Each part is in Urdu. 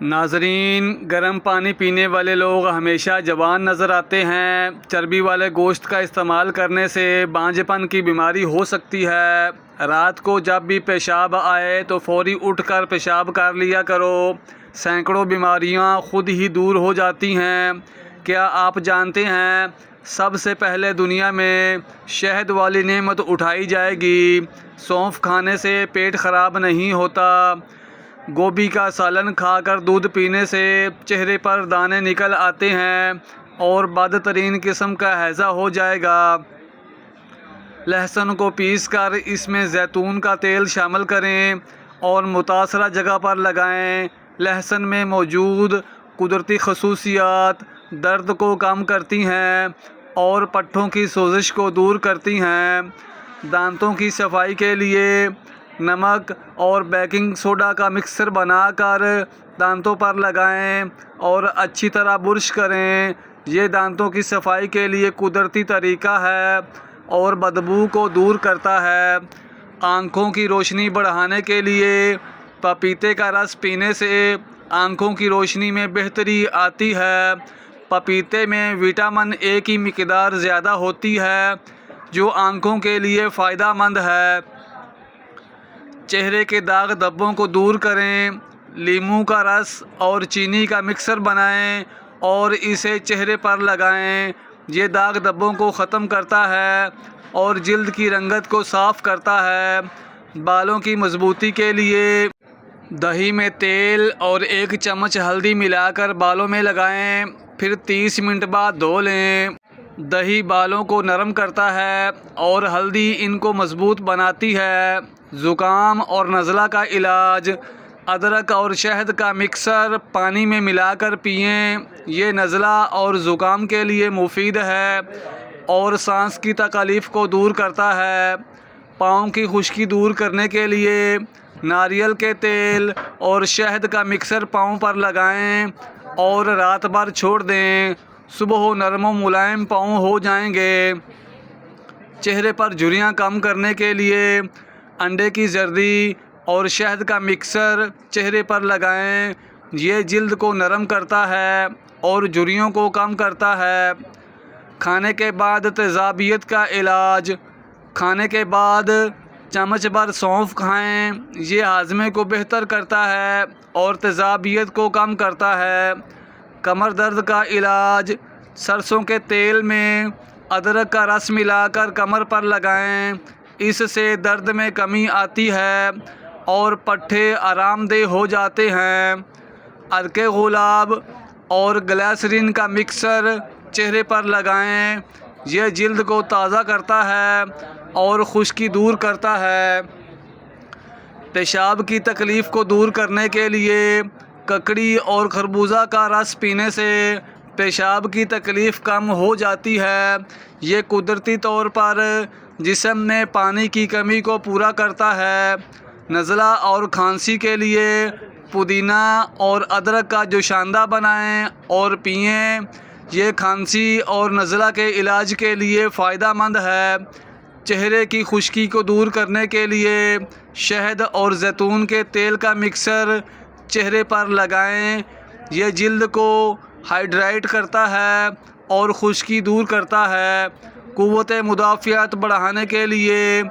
ناظرین، گرم پانی پینے والے لوگ ہمیشہ جوان نظر آتے ہیں۔ چربی والے گوشت کا استعمال کرنے سے بانجھ پن کی بیماری ہو سکتی ہے۔ رات کو جب بھی پیشاب آئے تو فوری اٹھ کر پیشاب کر لیا کرو، سینکڑوں بیماریاں خود ہی دور ہو جاتی ہیں۔ کیا آپ جانتے ہیں سب سے پہلے دنیا میں شہد والی نعمت اٹھائی جائے گی؟ سونف کھانے سے پیٹ خراب نہیں ہوتا۔ گوبھی کا سالن کھا کر دودھ پینے سے چہرے پر دانے نکل آتے ہیں اور بدترین قسم کا ہیضہ ہو جائے گا۔ لہسن کو پیس کر اس میں زیتون کا تیل شامل کریں اور متاثرہ جگہ پر لگائیں۔ لہسن میں موجود قدرتی خصوصیات درد کو کم کرتی ہیں اور پٹھوں کی سوزش کو دور کرتی ہیں۔ دانتوں کی صفائی کے لیے نمک اور بیکنگ سوڈا کا مکسچر بنا کر دانتوں پر لگائیں اور اچھی طرح برش کریں۔ یہ دانتوں کی صفائی کے لیے قدرتی طریقہ ہے اور بدبو کو دور کرتا ہے۔ آنکھوں کی روشنی بڑھانے کے لیے پپیتے کا رس پینے سے آنکھوں کی روشنی میں بہتری آتی ہے۔ پپیتے میں وٹامن اے کی مقدار زیادہ ہوتی ہے جو آنکھوں کے لیے فائدہ مند ہے۔ چہرے کے داغ دھبوں کو دور کریں۔ لیموں کا رس اور چینی کا مکسچر بنائیں اور اسے چہرے پر لگائیں۔ یہ داغ دھبوں کو ختم کرتا ہے اور جلد کی رنگت کو صاف کرتا ہے۔ بالوں کی مضبوطی کے لیے دہی میں تیل اور 1 چمچ ہلدی ملا کر بالوں میں لگائیں، پھر 30 منٹ بعد دھو لیں۔ دہی بالوں کو نرم کرتا ہے اور ہلدی ان کو مضبوط بناتی ہے۔ زکام اور نزلہ کا علاج: ادرک اور شہد کا مکسچر پانی میں ملا کر پئیں۔ یہ نزلہ اور زکام کے لیے مفید ہے اور سانس کی تکلیف کو دور کرتا ہے۔ پاؤں کی خشکی دور کرنے کے لیے ناریل کے تیل اور شہد کا مکسچر پاؤں پر لگائیں اور رات بھر چھوڑ دیں۔ صبح نرم و ملائم پاؤں ہو جائیں گے۔ چہرے پر جھریاں کم کرنے کے لیے انڈے کی زردی اور شہد کا مکسچر چہرے پر لگائیں۔ یہ جلد کو نرم کرتا ہے اور جھریوں کو کم کرتا ہے۔ کھانے کے بعد تیزابیت کا علاج: کھانے کے بعد چمچ بھر سونف کھائیں۔ یہ ہاضمے کو بہتر کرتا ہے اور تیزابیت کو کم کرتا ہے۔ کمر درد کا علاج: سرسوں کے تیل میں ادرک کا رس ملا کر کمر پر لگائیں۔ اس سے درد میں کمی آتی ہے اور پٹھے آرام دہ ہو جاتے ہیں۔ عرق گلاب اور گلیسرین کا مکسچر چہرے پر لگائیں۔ یہ جلد کو تازہ کرتا ہے اور خشکی دور کرتا ہے۔ پیشاب کی تکلیف کو دور کرنے کے لیے ککڑی اور خربوزہ کا رس پینے سے پیشاب کی تکلیف کم ہو جاتی ہے۔ یہ قدرتی طور پر جسم میں پانی کی کمی کو پورا کرتا ہے۔ نزلہ اور کھانسی کے لیے پودینہ اور ادرک کا جوشاندہ بنائیں اور پئیں۔ یہ کھانسی اور نزلہ کے علاج کے لیے فائدہ مند ہے۔ چہرے کی خشکی کو دور کرنے کے لیے شہد اور زیتون کے تیل کا مکسچر چہرے پر لگائیں۔ یہ جلد کو ہائیڈریٹ کرتا ہے اور خشکی دور کرتا ہے۔ قوت مدافعت بڑھانے کے لیے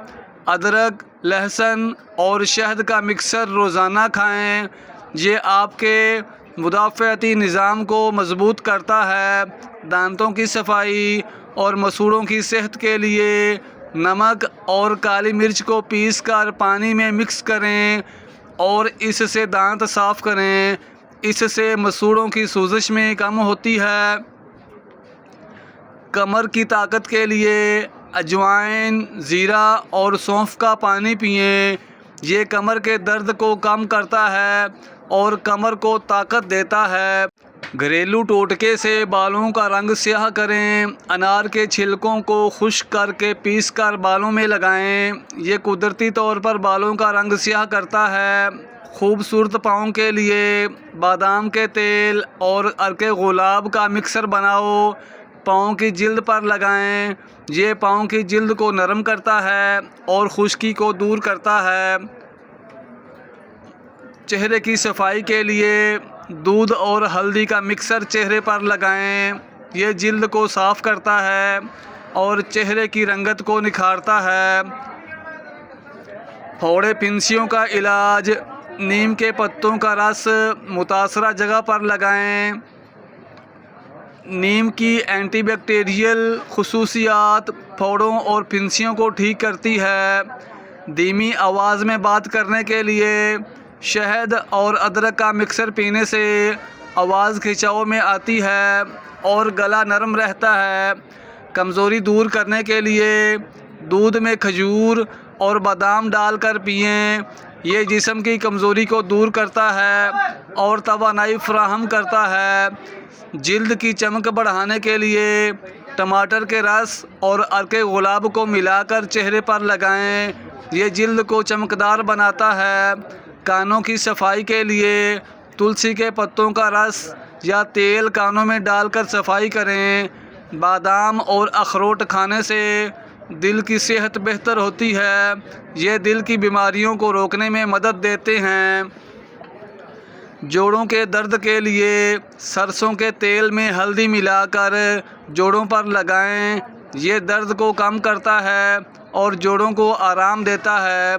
ادرک، لہسن اور شہد کا مکسچر روزانہ کھائیں۔ یہ آپ کے مدافعتی نظام کو مضبوط کرتا ہے۔ دانتوں کی صفائی اور مسوڑھوں کی صحت کے لیے نمک اور کالی مرچ کو پیس کر پانی میں مکس کریں اور اس سے دانت صاف کریں۔ اس سے مسوڑھوں کی سوزش میں کم ہوتی ہے۔ کمر کی طاقت کے لیے اجوائن، زیرہ اور سونف کا پانی پئیں۔ یہ کمر کے درد کو کم کرتا ہے اور کمر کو طاقت دیتا ہے۔ گھریلو ٹوٹکے سے بالوں کا رنگ سیاہ کریں۔ انار کے چھلکوں کو خشک کر کے پیس کر بالوں میں لگائیں۔ یہ قدرتی طور پر بالوں کا رنگ سیاہ کرتا ہے۔ خوبصورت پاؤں کے لیے بادام کے تیل اور عرق گلاب کا مکسچر بناؤ۔ پاؤں کی جلد پر لگائیں۔ یہ پاؤں کی جلد کو نرم کرتا ہے اور خشکی کو دور کرتا ہے۔ چہرے کی صفائی کے لیے دودھ اور ہلدی کا مکسر چہرے پر لگائیں۔ یہ جلد کو صاف کرتا ہے اور چہرے کی رنگت کو نکھارتا ہے۔ پھوڑے پھنسیوں کا علاج: نیم کے پتوں کا رس متاثرہ جگہ پر لگائیں۔ نیم کی اینٹی بیکٹیریل خصوصیات پھوڑوں اور پھنسیوں کو ٹھیک کرتی ہے۔ دھیمی آواز میں بات کرنے کے لیے شہد اور ادرک کا مکسر پینے سے آواز کھنچاؤ میں آتی ہے اور گلا نرم رہتا ہے۔ کمزوری دور کرنے کے لیے دودھ میں کھجور اور بادام ڈال کر پئیں۔ یہ جسم کی کمزوری کو دور کرتا ہے اور توانائی فراہم کرتا ہے۔ جلد کی چمک بڑھانے کے لیے ٹماٹر کے رس اور عرق گلاب کو ملا کر چہرے پر لگائیں۔ یہ جلد کو چمکدار بناتا ہے۔ کانوں کی صفائی کے لیے تلسی کے پتوں کا رس یا تیل کانوں میں ڈال کر صفائی کریں۔ بادام اور اخروٹ کھانے سے دل کی صحت بہتر ہوتی ہے۔ یہ دل کی بیماریوں کو روکنے میں مدد دیتے ہیں۔ جوڑوں کے درد کے لیے سرسوں کے تیل میں ہلدی ملا کر جوڑوں پر لگائیں۔ یہ درد کو کم کرتا ہے اور جوڑوں کو آرام دیتا ہے۔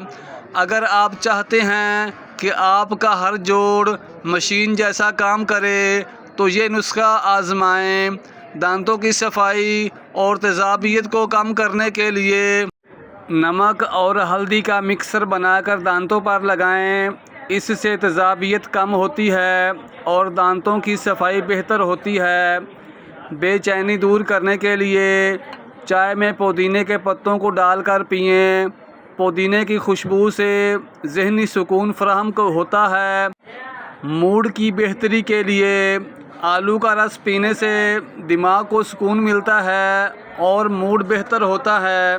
اگر آپ چاہتے ہیں کہ آپ کا ہر جوڑ مشین جیسا کام کرے تو یہ نسخہ آزمائیں۔ دانتوں کی صفائی اور تیزابیت کو کم کرنے کے لیے نمک اور ہلدی کا مکسر بنا کر دانتوں پر لگائیں۔ اس سے تیزابیت کم ہوتی ہے اور دانتوں کی صفائی بہتر ہوتی ہے۔ بے چینی دور کرنے کے لیے چائے میں پودینے کے پتوں کو ڈال کر پئیں۔ پودینے کی خوشبو سے ذہنی سکون فراہم ہوتا ہے۔ موڈ کی بہتری کے لیے آلو کا رس پینے سے دماغ کو سکون ملتا ہے اور موڈ بہتر ہوتا ہے۔